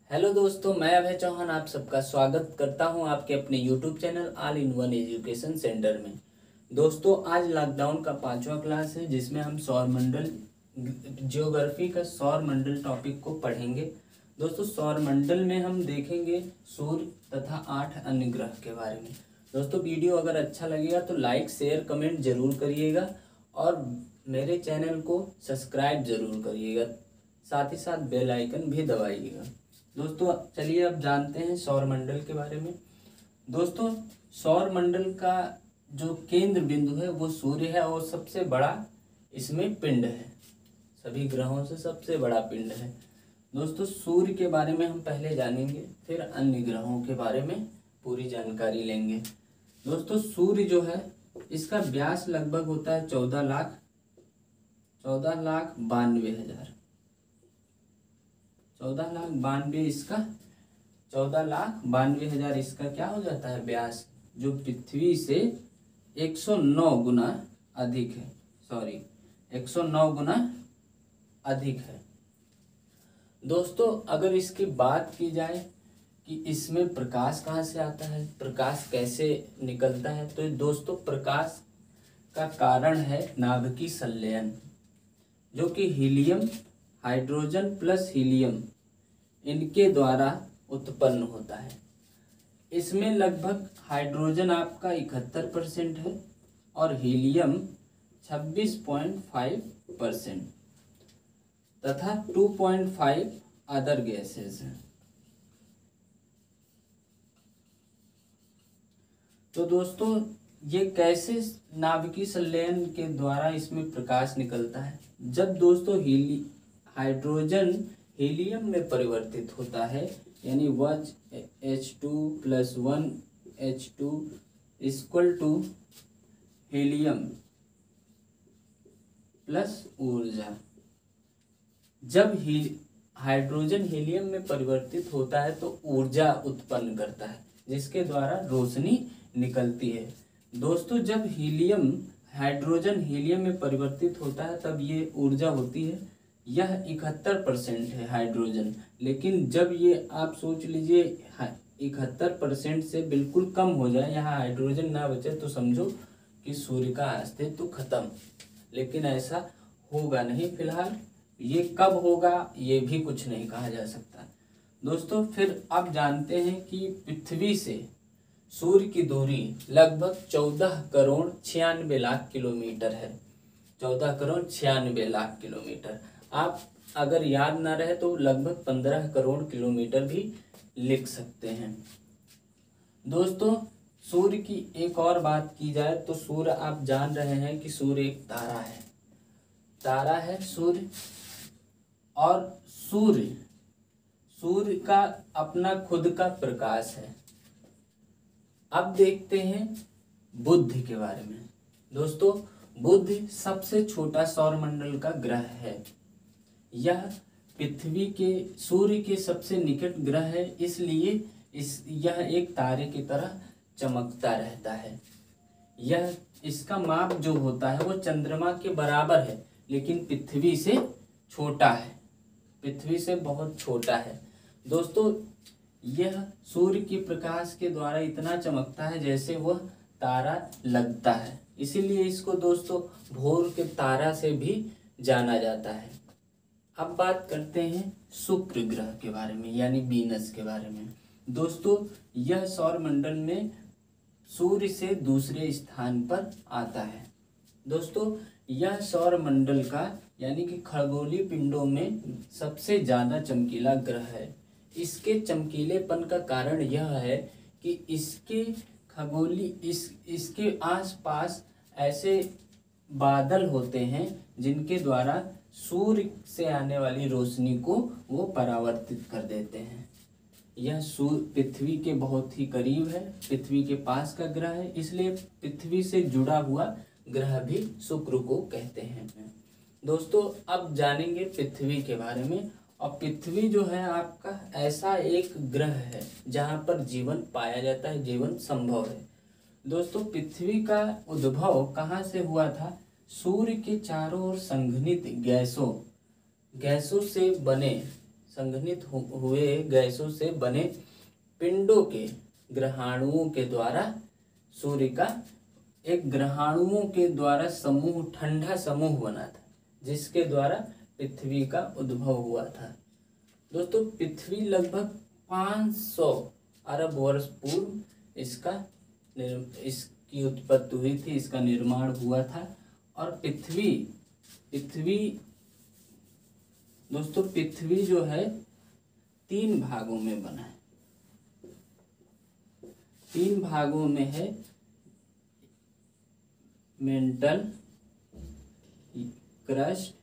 Hello दोस्तों, मैं अभय चौहान आप सबका स्वागत करता हूं आपके अपने YouTube channel all in one education centre में। दोस्तों, आज लॉकडाउन का 5वां क्लास है जिसमें हम सौरमंडल ज्योग्राफी का सौरमंडल टॉपिक को पढ़ेंगे। दोस्तों, सौरमंडल में हम देखेंगे सूर्य तथा 8 अन्य ग्रह के बारे में। दोस्तों, वीडियो अगर अच्छा लगेगा तो लाइक शेयर कमेंट जरूर करिएगा और मेरे चैनल को सब्सक्राइब जरूर करिएगा, साथ ही साथ बेल आइकन भी दबाइएगा। दोस्तों, चलिए अब जानते हैं सौरमंडल के बारे में। दोस्तों, सौरमंडल का जो केंद्र बिंदु है वो सूर्य है और सबसे बड़ा इसमें पिंड है, सभी ग्रहों से सबसे बड़ा पिंड है। दोस्तों, सूर्य के बारे में हम पहले जानेंगे, फिर अन्य ग्रहों के बारे में पूरी जानकारी लेंगे। दोस्तों, सूर्य जो है इसका व्यास लगभग होता है 14,92,000 14,92,000 इसका क्या हो जाता है व्यास, जो पृथ्वी से 109 गुना अधिक है। 109 गुना अधिक है। दोस्तों, अगर इसकी बात की जाए कि इसमें प्रकाश कहाँ से आता है, प्रकाश कैसे निकलता है, तो दोस्तों प्रकाश का कारण है नाभिकीय संलयन, जो कि हीलियम, हाइड्रोजन प्लस हीलियम इनके द्वारा उत्पन्न होता है। इसमें लगभग हाइड्रोजन आपका 71% है और हीलियम 26.5% तथा 2.5 अदर गैसेस हैं। तो दोस्तों, ये कैसे नाभिकीय संलयन के द्वारा इसमें प्रकाश निकलता है, जब दोस्तों हाइड्रोजन हीलियम में परिवर्तित होता है, यानी H2+1H2 equal to helium plus ऊर्जा। जब हाइड्रोजन हीलियम में परिवर्तित होता है तो ऊर्जा उत्पन्न करता है, जिसके द्वारा रोशनी निकलती है। दोस्तों, जब हाइड्रोजन हीलियम में परिवर्तित होता है तब ये ऊर्जा होती है, यह 71% है हाइड्रोजन। लेकिन जब ये आप सोच लीजिए 71% से बिल्कुल कम हो जाए, यहाँ हाइड्रोजन ना बचे, तो समझो कि सूर्य का अस्तित्व खत्म। लेकिन ऐसा होगा नहीं फिलहाल, ये कब होगा ये भी कुछ नहीं कहा जा सकता। दोस्तों, फिर अब जानते हैं कि पृथ्वी से सूर्य की दूरी लगभग 14,96,00,000 किलोमीटर है। 14,96,00,000 किलोमीटर। आप अगर याद ना रहे तो लगभग 15 करोड़ किलोमीटर भी लिख सकते हैं। दोस्तों, सूर्य की एक और बात की जाए तो सूर्य, आप जान रहे हैं कि सूर्य एक तारा है सूर्य। और सूर्य का अपना खुद का प्रकाश है। अब देखते हैं बुध के बारे में। दोस्तों, बुध सबसे छोटा सौरमंडल का ग्रह है। यह पृथ्वी के सूर्य के सबसे निकट ग्रह है, इसलिए यह एक तारे की तरह चमकता रहता है। इसका माप जो होता है वो चंद्रमा के बराबर है, लेकिन पृथ्वी से छोटा है, पृथ्वी से बहुत छोटा है। दोस्तों, यह सूर्य के प्रकाश के द्वारा इतना चमकता है जैसे वह तारा लगता है, इसीलिए इसको दोस्तों भोर के तारा से भी जाना जाता है। अब बात करते हैं शुक्र ग्रह के बारे में, यानी वीनस के बारे में। दोस्तों, यह सौरमंडल में सूर्य से दूसरे स्थान पर आता है। दोस्तों, यह सौरमंडल का यानी कि खगोलीय पिंडों में सबसे ज़्यादा चमकीला ग्रह है। इसके चमकीलेपन का कारण यह है कि इसके आसपास ऐसे बादल होते हैं जिनके द्वारा सूर्य से आने वाली रोशनी को वो परावर्तित कर देते हैं। यह पृथ्वी के बहुत ही करीब है, पृथ्वी के पास का ग्रह है, इसलिए पृथ्वी से जुड़ा हुआ ग्रह भी शुक्र को कहते हैं। दोस्तों, अब जानेंगे पृथ्वी के बारे में। और पृथ्वी जो है आपका ऐसा एक ग्रह है जहाँ पर जीवन पाया जाता है, जीवन संभव है। दोस्तों, पृथ्वी का उद्भव कहाँ से हुआ था? सूर्य के चारों ओर संघनित गैसों से बने संघनित हुए गैसों से बने पिंडों के ग्रहाणुओं के द्वारा सूर्य का एक ग्रहाणुओं के द्वारा समूह, ठंडा समूह बना था, जिसके द्वारा पृथ्वी का उद्भव हुआ था। दोस्तों पृथ्वी लगभग 500 अरब वर्ष पूर्व इसकी उत्पत्ति हुई थी, इसका निर्माण हुआ था। और दोस्तों पृथ्वी जो है 3 भागों में बना है। 3 भागों में है, मेंटल क्रस्ट,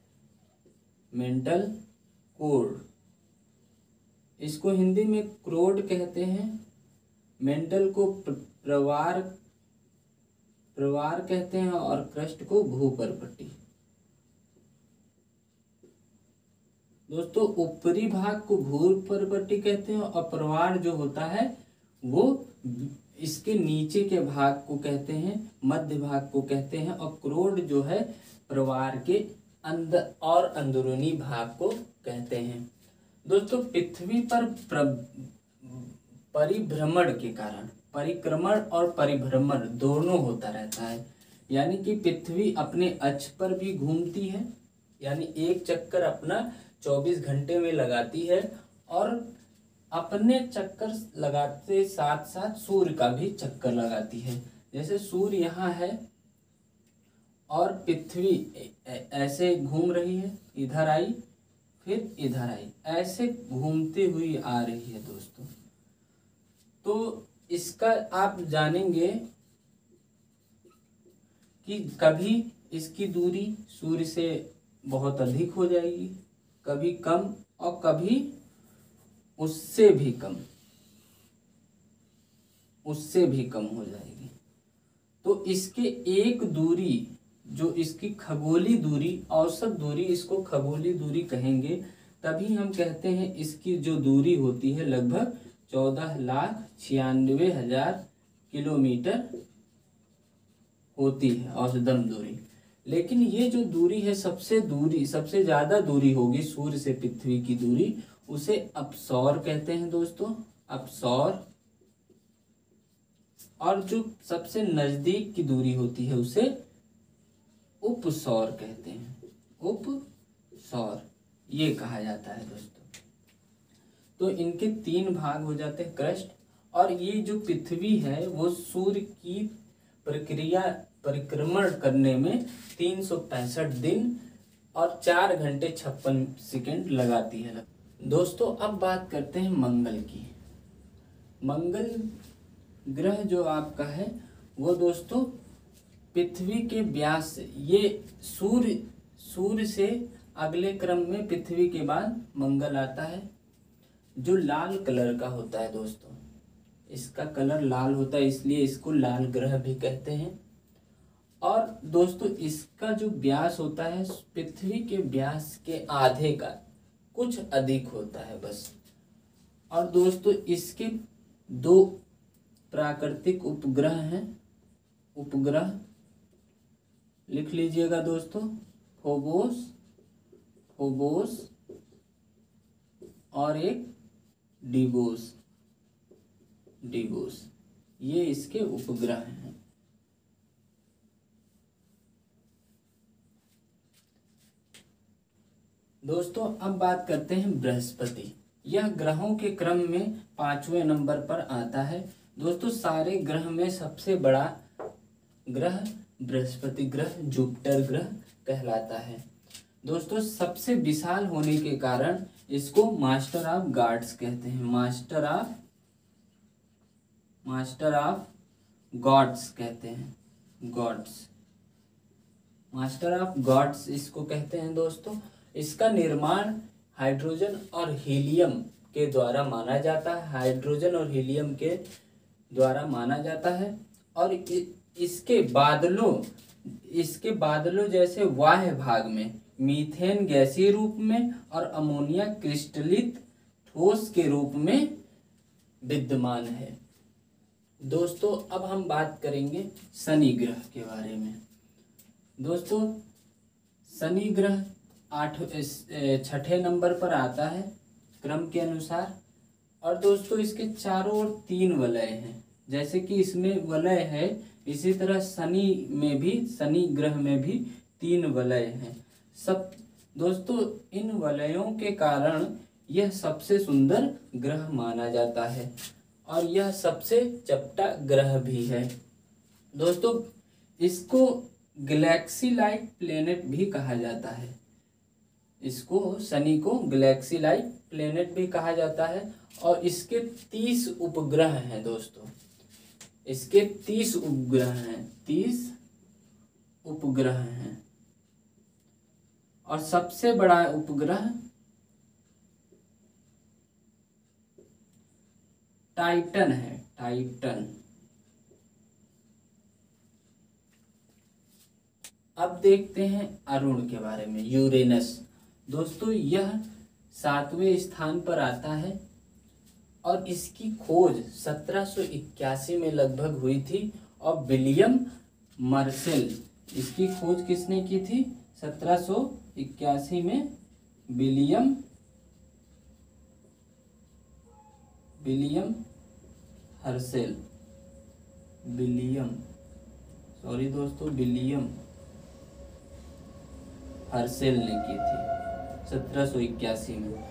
मेंटल कोर। इसको हिंदी में क्रोड कहते हैं। मेंटल को प्रवार कहते हैं और क्रस्ट को भूपर्पट्टी। दोस्तों ऊपरी भाग को भूपर्पट्टी कहते हैं और प्रवार जो होता है वो इसके नीचे के भाग को कहते हैं, मध्य भाग को कहते हैं। और क्रोड जो है प्रवार के अंदर और अंदरूनी भाग को कहते हैं। दोस्तों पृथ्वी पर परिभ्रमण के कारण, परिक्रमण और परिभ्रमण दोनों होता रहता है। यानी कि पृथ्वी अपने अक्ष पर भी घूमती है, यानी एक चक्कर अपना 24 घंटे में लगाती है, और अपने चक्कर लगाते साथ साथ सूर्य का भी चक्कर लगाती है। जैसे सूर्य यहाँ है और पृथ्वी ऐसे घूम रही है, इधर आई फिर इधर आई, ऐसे घूमती हुई आ रही है दोस्तों। तो इसका आप जानेंगे कि कभी इसकी दूरी सूर्य से बहुत अधिक हो जाएगी, कभी कम, और कभी उससे भी कम हो जाएगी। तो इसके एक दूरी, जो इसकी खगोलीय दूरी, औसत दूरी, इसको खगोलीय दूरी कहेंगे, तभी हम कहते हैं इसकी जो दूरी होती है लगभग 14,96,000 किलोमीटर होती है औसतन दूरी। लेकिन ये जो दूरी है, सबसे ज्यादा दूरी होगी सूर्य से पृथ्वी की दूरी, उसे अपसौर कहते हैं दोस्तों, अपसौर। और जो सबसे नजदीक की दूरी होती है उसे उपसौर कहते हैं, उपसौर ये कहा जाता है दोस्तों। तो इनके 3 भाग हो जाते हैं, क्रस्ट। और ये जो पृथ्वी है वो सूर्य की परिक्रमण करने में 365 दिन और 4 घंटे 56 सेकंड लगाती है। दोस्तों अब बात करते हैं मंगल की। मंगल ग्रह जो आपका है वो दोस्तों पृथ्वी के व्यास से, ये सूर्य से अगले क्रम में पृथ्वी के बाद मंगल आता है, जो लाल कलर का होता है दोस्तों। इसका कलर लाल होता है, इसलिए इसको लाल ग्रह भी कहते हैं। और दोस्तों इसका जो व्यास होता है पृथ्वी के व्यास के आधे का कुछ अधिक होता है बस। और दोस्तों इसके 2 प्राकृतिक उपग्रह हैं, उपग्रह लिख लीजिएगा दोस्तों, फोबोस और एक डिबोस, ये इसके उपग्रह हैं। दोस्तों अब बात करते हैं बृहस्पति। यह ग्रहों के क्रम में 5वें नंबर पर आता है दोस्तों। सारे ग्रह में सबसे बड़ा ग्रह बृहस्पति ग्रह, जुपिटर ग्रह कहलाता है दोस्तों। सबसे विशाल होने के कारण इसको मास्टर ऑफ गॉड्स कहते हैं, मास्टर ऑफ गॉड्स कहते हैं, मास्टर ऑफ गॉड्स इसको कहते हैं दोस्तों। इसका निर्माण हाइड्रोजन और हीलियम के द्वारा माना जाता है, हाइड्रोजन और हीलियम के द्वारा माना जाता है। और इसके बादलों जैसे बाह्य भाग में मीथेन गैसीय रूप में और अमोनिया क्रिस्टलित ठोस के रूप में विद्यमान है दोस्तों। अब हम बात करेंगे शनि ग्रह के बारे में। दोस्तों शनि ग्रह 6ठे नंबर पर आता है क्रम के अनुसार। और दोस्तों इसके चारों ओर 3 वलय हैं, जैसे कि इसमें वलय है, इसी तरह शनि ग्रह में भी 3 वलय हैं। सब दोस्तों इन वलयों के कारण यह सबसे सुंदर ग्रह माना जाता है और यह सबसे चपटा ग्रह भी है। दोस्तों इसको गैलेक्सी लाइक प्लेनेट भी कहा जाता है। इसको शनि को गैलेक्सी लाइक प्लेनेट भी कहा जाता है और इसके 30 उपग्रह हैं दोस्तों। इसके 30 उपग्रह हैं, 30 उपग्रह हैं। और सबसे बड़ा उपग्रह टाइटन है, टाइटन। अब देखते हैं अरुण के बारे में, यूरेनस। दोस्तों यह 7वें स्थान पर आता है और इसकी खोज 1781 में लगभग हुई थी और विलियम मर्सेल, इसकी खोज किसने की थी? 1781 में विलियम हर्सेल, विलियम हर्सेल ने की थी 1781 में।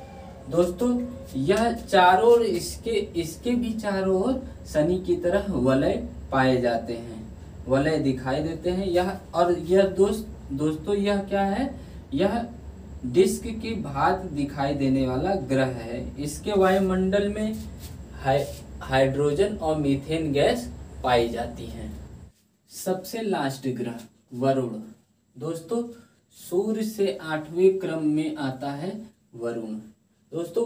दोस्तों यह चारों ओर इसके भी चारों ओर शनि की तरह वलय पाए जाते हैं, वलय दिखाई देते हैं। यह दोस्तों यह क्या है? यह डिस्क की भांति दिखाई देने वाला ग्रह है। इसके वायुमंडल में हाइड्रोजन और मीथेन गैस पाई जाती है। सबसे लास्ट ग्रह वरुण। दोस्तों सूर्य से 8वें क्रम में आता है वरुण। दोस्तों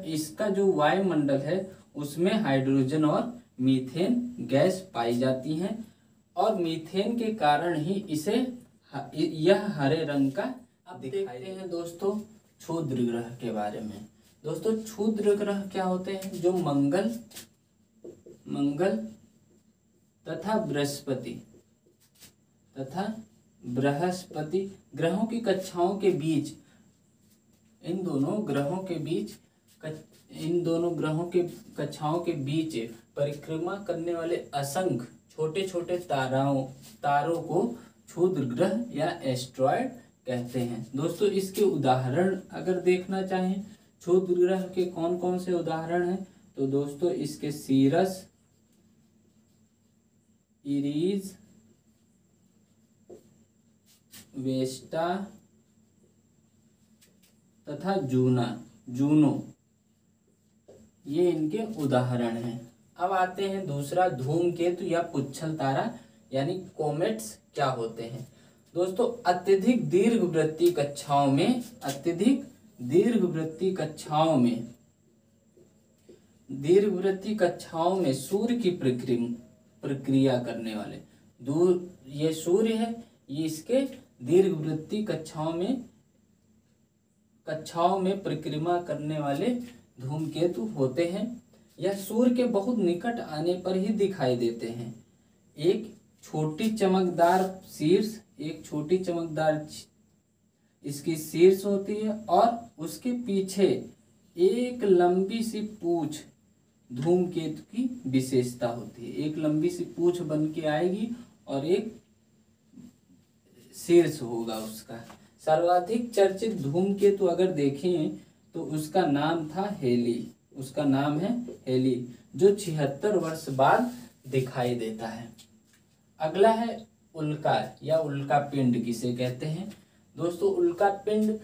इसका जो वायुमंडल है उसमें हाइड्रोजन और मीथेन गैस पाई जाती हैं और मीथेन के कारण ही यह हरे रंग का दिखाई देते हैं। दोस्तों क्षुद्र ग्रह के बारे में। दोस्तों क्षुद्र ग्रह क्या होते हैं? जो मंगल तथा बृहस्पति ग्रहों की कक्षाओं के बीच, इन दोनों ग्रहों के कक्षाओं के बीच परिक्रमा करने वाले असंख्य छोटे छोटे तारों को क्षुद्र ग्रह या एस्ट्रॉयड कहते हैं। दोस्तों इसके उदाहरण अगर देखना चाहें क्षुद्र ग्रह के कौन कौन से उदाहरण हैं, तो दोस्तों इसके सीरस, इरीज, वेस्टा तथा जूनो, ये इनके उदाहरण हैं। अब आते हैं दूसरा, धूमकेतु या पुच्छल तारा यानी कॉमेट्स क्या होते हैं। दोस्तों अत्यधिक दीर्घवृत्तीय कक्षाओं में सूर्य की प्रक्रिया करने वाले ये सूर्य है, ये इसके दीर्घवृत्तीय कक्षाओं में परिक्रमा करने वाले धूमकेतु होते हैं। यह सूर्य के बहुत निकट आने पर ही दिखाई देते हैं। एक छोटी चमकदार इसकी शीर्ष होती है और उसके पीछे एक लंबी सी पूंछ धूमकेतु की विशेषता होती है। एक लंबी सी पूंछ बन के आएगी और एक शीर्ष होगा उसका। सर्वाधिक चर्चित धूमकेतु अगर देखें तो उसका नाम है हेली, जो 76 वर्ष बाद दिखाई देता है। अगला है उल्का या उल्का पिंड किसे कहते हैं। दोस्तों उल्का पिंड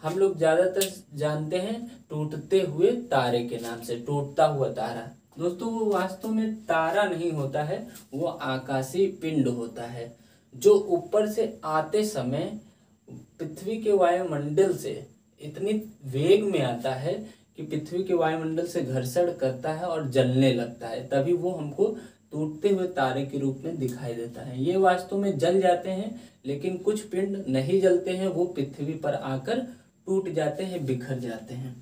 हम लोग ज्यादातर जानते हैं टूटते हुए तारे के नाम से, टूटता हुआ तारा। दोस्तों वो वास्तव में तारा नहीं होता है, वो आकाशीय पिंड होता है जो ऊपर से आते समय पृथ्वी के वायुमंडल से इतनी वेग में आता है कि पृथ्वी के वायुमंडल से घर्षण करता है और जलने लगता है, तभी वो हमको टूटते हुए तारे के रूप में दिखाई देता है। ये वास्तव में जल जाते हैं, लेकिन कुछ पिंड नहीं जलते हैं, वो पृथ्वी पर आकर टूट जाते हैं, बिखर जाते हैं।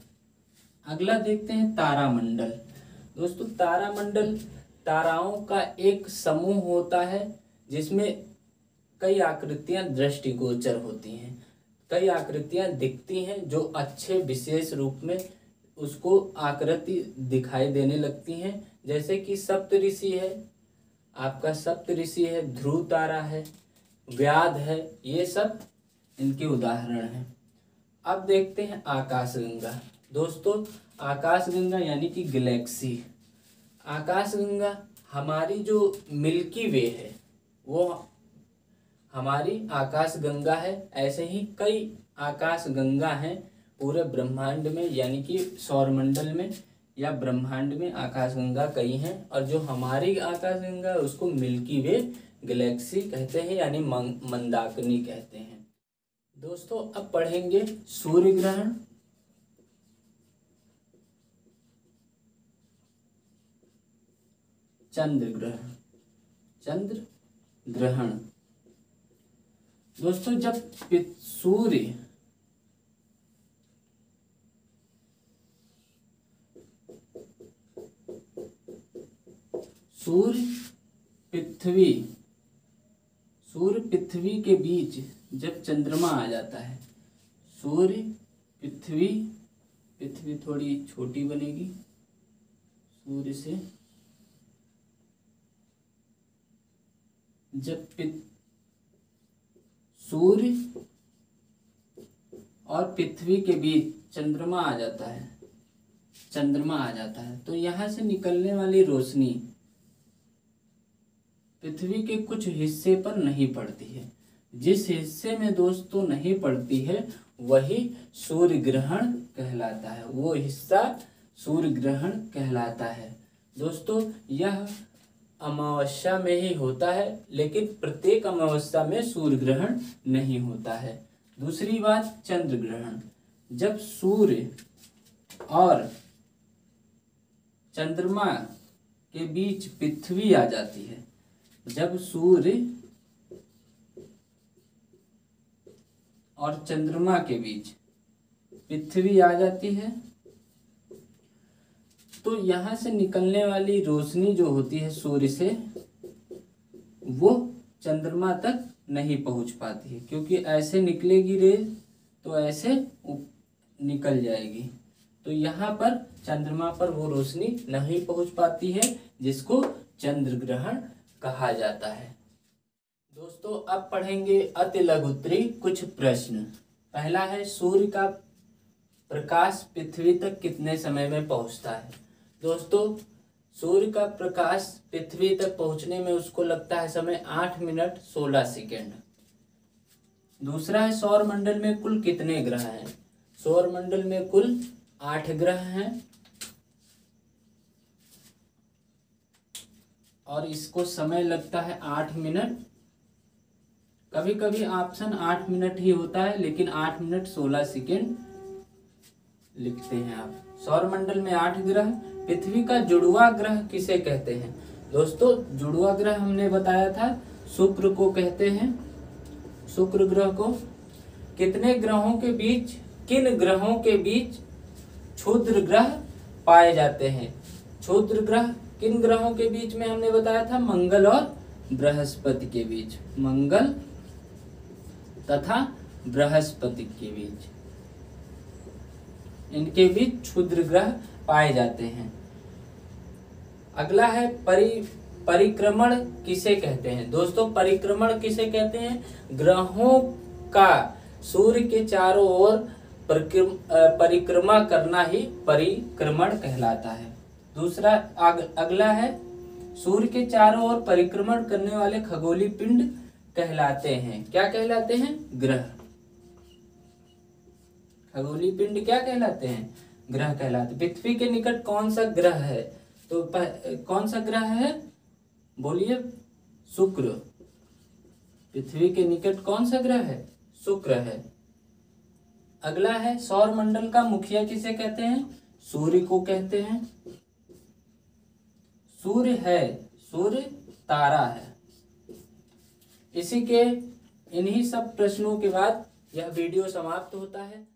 अगला देखते हैं तारामंडल। दोस्तों तारामंडल ताराओं का एक समूह होता है जिसमें कई आकृतियां दृष्टिगोचर होती हैं। कई आकृतियां दिखती हैं जो अच्छे विशेष रूप में उसको आकृति दिखाई देने लगती हैं, जैसे कि सप्तऋषि है, आपका सप्तऋषि है, ध्रुव तारा है, व्याध है, ये सब इनके उदाहरण हैं। अब देखते हैं आकाशगंगा। दोस्तों आकाशगंगा यानी कि गैलेक्सी, आकाशगंगा हमारी जो मिल्की वे है वो हमारी आकाशगंगा है। ऐसे ही कई आकाशगंगा हैं पूरे ब्रह्मांड में, यानी कि सौरमंडल में या ब्रह्मांड में आकाशगंगा कई हैं, और जो हमारी आकाशगंगा है उसको मिल्की वे गैलेक्सी कहते हैं, यानी मंदाकिनी कहते हैं। दोस्तों अब पढ़ेंगे सूर्य ग्रहण, चंद्र ग्रहण, चंद्र ग्रहण। दोस्तों जब सूर्य पृथ्वी के बीच जब चंद्रमा आ जाता है, सूर्य पृथ्वी थोड़ी छोटी बनेगी, सूर्य से जब सूर्य और पृथ्वी के बीच चंद्रमा आ जाता है तो यहाँ से निकलने वाली रोशनी पृथ्वी के कुछ हिस्से पर नहीं पड़ती है। जिस हिस्से में दोस्तों नहीं पड़ती है वही सूर्य ग्रहण कहलाता है, वो हिस्सा सूर्य ग्रहण कहलाता है। दोस्तों यह अमावस्या में ही होता है, लेकिन प्रत्येक अमावस्या में सूर्य ग्रहण नहीं होता है। दूसरी बात चंद्र ग्रहण, जब सूर्य और चंद्रमा के बीच पृथ्वी आ जाती है, जब सूर्य और चंद्रमा के बीच पृथ्वी आ जाती है तो यहाँ से निकलने वाली रोशनी जो होती है सूर्य से वो चंद्रमा तक नहीं पहुंच पाती है, क्योंकि ऐसे निकलेगी रेज तो ऐसे निकल जाएगी, तो यहाँ पर चंद्रमा पर वो रोशनी नहीं पहुंच पाती है, जिसको चंद्र ग्रहण कहा जाता है। दोस्तों अब पढ़ेंगे अति लघुत्तरी कुछ प्रश्न। पहला है सूर्य का प्रकाश पृथ्वी तक कितने समय में पहुंचता है। दोस्तों सूर्य का प्रकाश पृथ्वी तक पहुंचने में उसको लगता है समय 8 मिनट 16 सेकेंड। दूसरा है सौरमंडल में कुल कितने ग्रह हैं। सौरमंडल में कुल 8 ग्रह हैं और इसको समय लगता है 8 मिनट। कभी कभी ऑप्शन 8 मिनट ही होता है, लेकिन 8 मिनट 16 सेकेंड लिखते हैं आप। सौरमंडल में 8 ग्रह। पृथ्वी का जुड़वा ग्रह किसे कहते हैं। दोस्तों जुड़वा ग्रह हमने बताया था शुक्र को कहते हैं, शुक्र ग्रह को। कितने ग्रहों के बीच, किन ग्रहों के बीच क्षुद्र ग्रह पाए जाते हैं। क्षुद्र ग्रह किन ग्रहों के बीच में हमने बताया था, मंगल और बृहस्पति के बीच, मंगल तथा बृहस्पति के बीच, इनके बीच क्षुद्र ग्रह पाए जाते हैं। अगला है परिक्रमण किसे कहते हैं। दोस्तों परिक्रमण किसे कहते हैं, ग्रहों का सूर्य के चारों ओर परिक्रमा करना ही परिक्रमण कहलाता है। दूसरा अगला है सूर्य के चारों ओर परिक्रमण करने वाले खगोलीय पिंड कहलाते हैं, क्या कहलाते हैं, ग्रह। खगोलीय पिंड क्या कहलाते हैं, ग्रह कहलाते। पृथ्वी के निकट कौन सा ग्रह है, तो कौन सा ग्रह है, बोलिए, शुक्र। पृथ्वी के निकट कौन सा ग्रह है, शुक्र है। अगला है सौरमंडल का मुखिया किसे कहते हैं, सूर्य को कहते हैं। सूर्य है, सूर्य तारा है। इसी के इन्हीं सब प्रश्नों के बाद यह वीडियो समाप्त होता है।